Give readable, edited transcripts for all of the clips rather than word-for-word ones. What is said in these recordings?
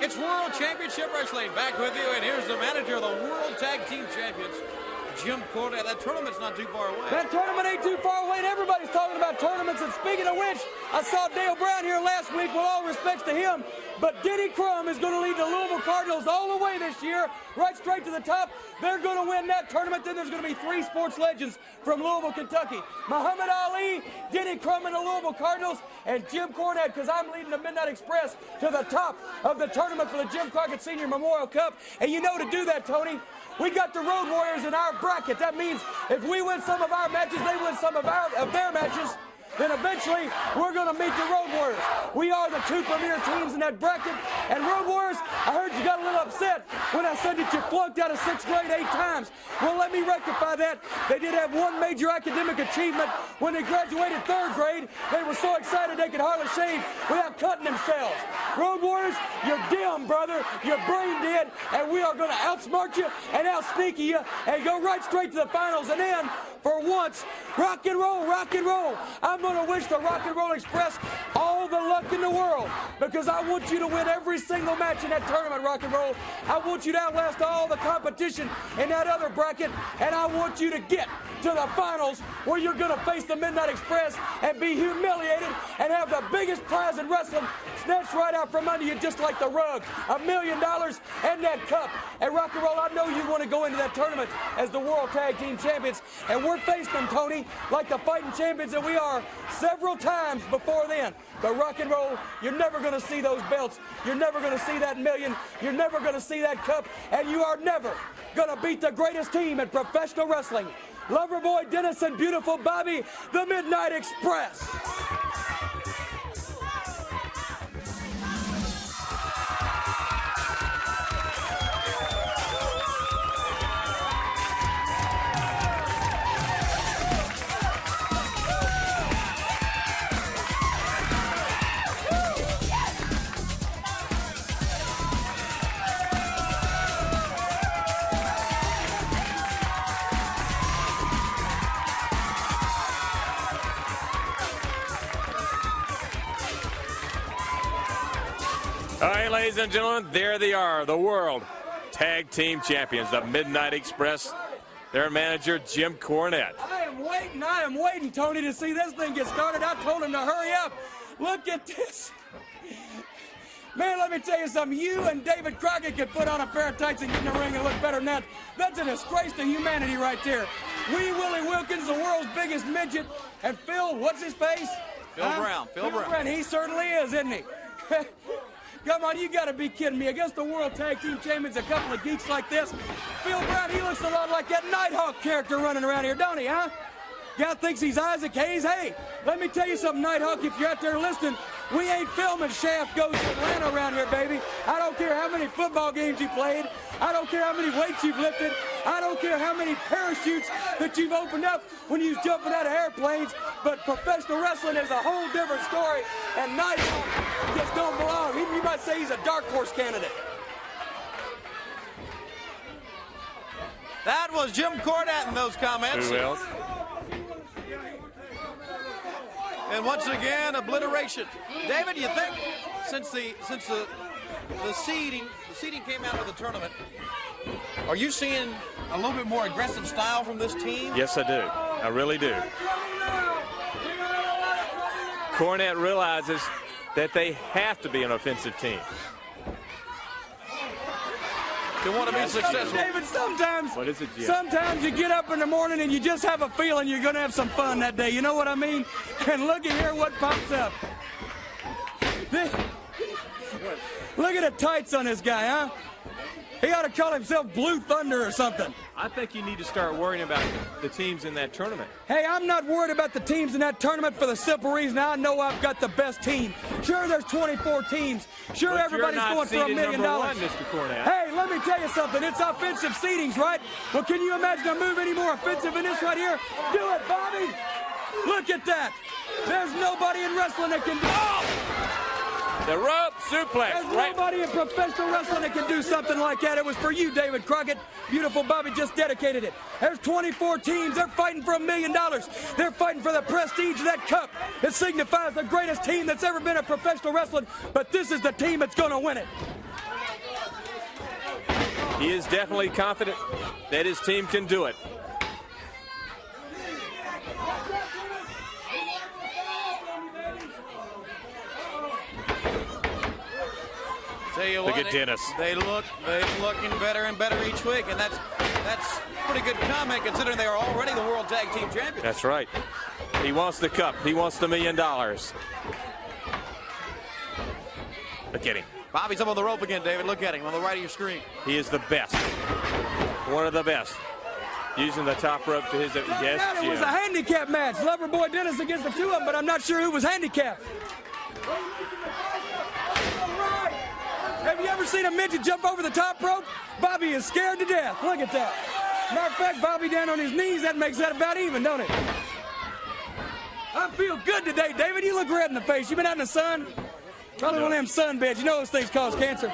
It's World Championship Wrestling back with you, and here's the manager of the World Tag Team Champions, Jim Cornette. That tournament's not too far away. That tournament ain't too far away, and everybody's talking about tournaments. And speaking of which, I saw Dale Brown here last week, with all respects to him, but Denny Crum is going to lead the Louisville Cardinals all the way this year, right straight to the top. They're going to win that tournament. Then there's going to be 3 sports legends from Louisville, Kentucky. Muhammad Ali, Denny Crum and the Louisville Cardinals, and Jim Cornette, because I'm leading the Midnight Express to the top of the tournament for the Jim Crockett Senior Memorial Cup. And you know, to do that, Tony, we got the Road Warriors in our bracket. That means if we win some of our matches, they win some of their matches, then eventually we're going to meet the Road Warriors. We are the 2 premier teams in that bracket. And Road Warriors, I heard you got a little upset when I said that you flunked out of 6th grade 8 times. Well, let me rectify that. They did have one major academic achievement. When they graduated 3rd grade, they were so excited they could hardly shave without cutting themselves. Road Warriors, you're dim, brother. You're brain dead, and we are going to outsmart you and outsneak you and go right straight to the finals. And then, for once, rock and roll, rock and roll. I'm going to wish the Rock and Roll Express all the luck in the world, because I want you to win every single match in that tournament, Rock and Roll. I want you to outlast all the competition in that other bracket, and I want you to get to the finals where you're going to face the Midnight Express and be humiliated and have the biggest prize in wrestling snatched right out from under you, just like the rug. $1 million and that cup. And Rock and Roll, I know you want to go into that tournament as the World Tag Team Champions, and we're facing them, Tony, like the fighting champions that we are, several times before then. But Rock and Roll, you're never going to see those belts. You're never going to see that million. You're never going to see that cup. And you are never going to beat the greatest team in professional wrestling. Loverboy Dennis and beautiful Bobby, the Midnight Express. All right, ladies and gentlemen, there they are, the World Tag Team Champions, the Midnight Express. Their manager, Jim Cornette. I am waiting, Tony, to see this thing get started. I told him to hurry up. Look at this. Man, let me tell you something. You and David Crockett could put on a pair of tights and get in the ring and look better than that. That's a disgrace to humanity right there. Willie Wilkins, the world's biggest midget, and Phil, what's his face? Phil Brown. Phil Brown. He certainly is, isn't he? Come on, you got to be kidding me. Against the World Tag Team Champions, a couple of geeks like this. Phil Brown, he looks a lot like that Nighthawk character running around here, don't he, huh? Guy thinks he's Isaac Hayes. Hey, let me tell you something, Nighthawk, if you're out there listening, we ain't filming Shaft Goes to Atlanta around here, baby. I don't care how many football games you played. I don't care how many weights you've lifted. I don't care how many parachutes that you've opened up when you was jumping out of airplanes. But professional wrestling is a whole different story, and Nighthawk just don't belong. You might say he's a dark horse candidate. That was Jim Cornette in those comments. Who else? And once again, obliteration. David, you think since the seeding came out of the tournament, are you seeing a little bit more aggressive style from this team? Yes, I do. I really do. Cornette realizes that they have to be an offensive team. They want to be successful. David, sometimes, what is it, Jim? Sometimes you get up in the morning and you just have a feeling you're going to have some fun that day. You know what I mean? And look at here what pops up. Look at the tights on this guy, huh? He ought to call himself Blue Thunder or something. I think you need to start worrying about the teams in that tournament. Hey, I'm not worried about the teams in that tournament for the simple reason I know I've got the best team. Sure, there's 24 teams. Sure, but everybody's going for $1 million. Mr. Cornette. Hey, let me tell you something. It's offensive seedings, right? Well, can you imagine a move any more offensive than this right here? Do it, Bobby. Look at that. There's nobody in wrestling that can do it. Oh! The rope suplex. There's nobody in professional wrestling that can do something like that. It was for you, David Crockett. Beautiful Bobby just dedicated it. There's 24 teams. They're fighting for $1 million. They're fighting for the prestige of that cup. It signifies the greatest team that's ever been in professional wrestling, but this is the team that's going to win it. He is definitely confident that his team can do it. Look at Dennis. They're looking better and better each week, and that's pretty good comment considering they are already the World Tag Team Champions. That's right. He wants the cup. He wants the $1 million. Look at him. Bobby's up on the rope again, David. Look at him on the right of your screen. He is the best. One of the best. Using the top rope to his... Yes, Jim. It was a handicap match. Loverboy Dennis against the two of them, but I'm not sure who was handicapped. Have you ever seen a midget jump over the top rope? Bobby is scared to death. Look at that. Matter of fact, Bobby down on his knees, that makes that about even, don't it? I feel good today, David. You look red in the face. You been out in the sun? Probably one of them sunbeds. You know those things cause cancer.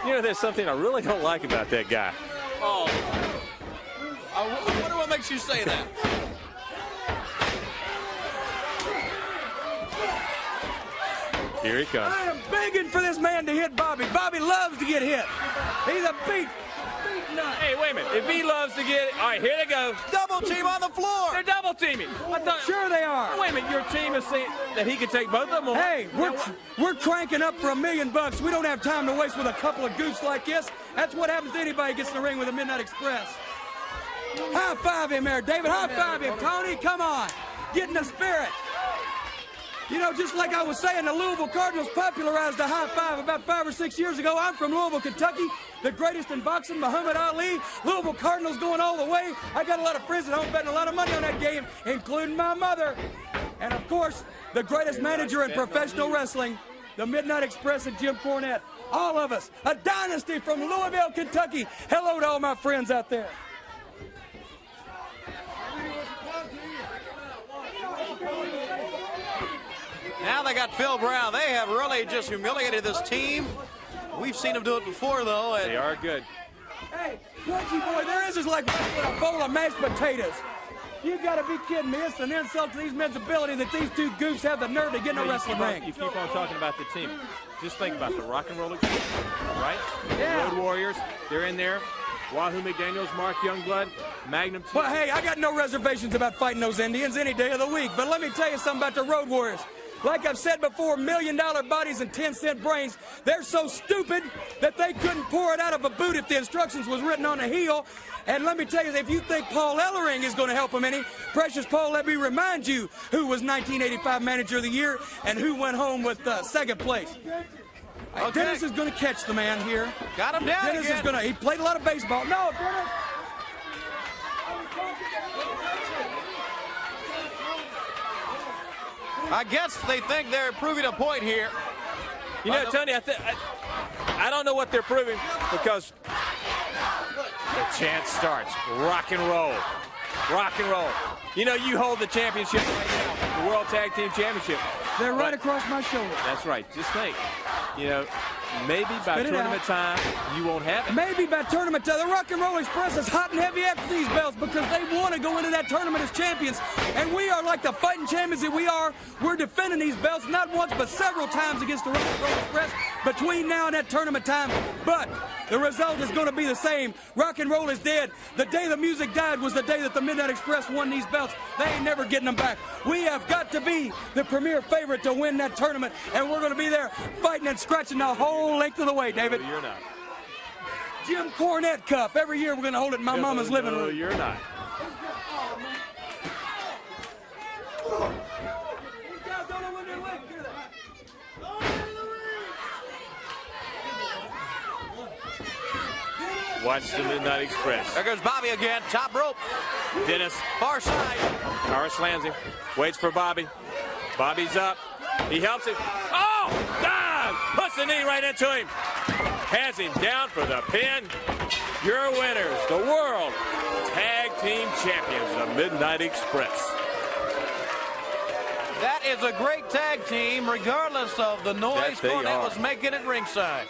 You know, there's something I really don't like about that guy. Oh. I wonder what makes you say that. Here he comes. I am begging for this man to hit Bobby. Bobby loves to get hit. He's a beat nut. Hey, wait a minute. If he loves to get it, all right, here they go. Double team on the floor. They're double teaming. Sure they are. Wait a minute. Your team is saying that he could take both of them. Hey, we're cranking up for $1 million. We don't have time to waste with a couple of goofs like this. That's what happens to anybody who gets in the ring with a Midnight Express. High five him there, David. High five him, Tony. Come on. Get in the spirit. You know, just like I was saying, the Louisville Cardinals popularized the high five about 5 or 6 years ago. I'm from Louisville, Kentucky, the greatest in boxing, Muhammad Ali. Louisville Cardinals going all the way. I got a lot of friends at home betting a lot of money on that game, including my mother. And, of course, the greatest manager in professional wrestling, the Midnight Express and Jim Cornette. All of us, a dynasty from Louisville, Kentucky. Hello to all my friends out there. Now they got Phil Brown. They have really just humiliated this team. We've seen them do it before, though. They are good. Hey, Crunchy boy, there is like a bowl of mashed potatoes. You got to be kidding me. It's an insult to these men's ability that these two goofs have the nerve to get in a wrestling ring. You keep on talking about the team. Just think about the Rock and Roll Express, right? Yeah. The Road Warriors, they're in there. Wahoo McDaniels, Mark Youngblood, Magnum. Well, hey, I got no reservations about fighting those Indians any day of the week. But let me tell you something about the Road Warriors. Like I've said before, $1 million bodies and 10-cent brains. They're so stupid that they couldn't pour it out of a boot if the instructions was written on a heel. And let me tell you, if you think Paul Ellering is going to help them any, precious Paul, let me remind you who was 1985 Manager of the Year and who went home with second place. Okay. Dennis is going to catch the man here. Got him down Dennis again. is going to, he played a lot of baseball. No, Dennis. I guess they think they're proving a point here. You know, Tony, I don't know what they're proving because the chant starts. Rock and roll. Rock and roll. You know, you hold the championship right now, the World Tag Team Championship. They're right across my shoulder. That's right. Just think, you know, maybe by tournament time you won't have it. Maybe by tournament time. The Rock and Roll Express is hot and heavy after these belts because they want to go into that tournament as champions. And we are like the fighting champions that we are. We're defending these belts not once but several times against the Rock and Roll Express between now and that tournament time. But the result is going to be the same. Rock and roll is dead. The day the music died was the day that the Midnight Express won these belts. They ain't never getting them back. We have got to be the premier favorite to win that tournament, and we're going to be there fighting and scratching the whole length of the way, David. No, you're not. Jim Cornette Cup. Every year we're going to hold it in my mama's living room. No, you're not. Watch the Midnight Express. There goes Bobby again, top rope. Dennis. Far side. Power slams him. Waits for Bobby. Bobby's up. He helps him. Oh! Dive! Puts the knee right into him. Has him down for the pin. Your winners, the World Tag Team Champions, the Midnight Express. That is a great tag team, regardless of the noise Cornette was making at ringside.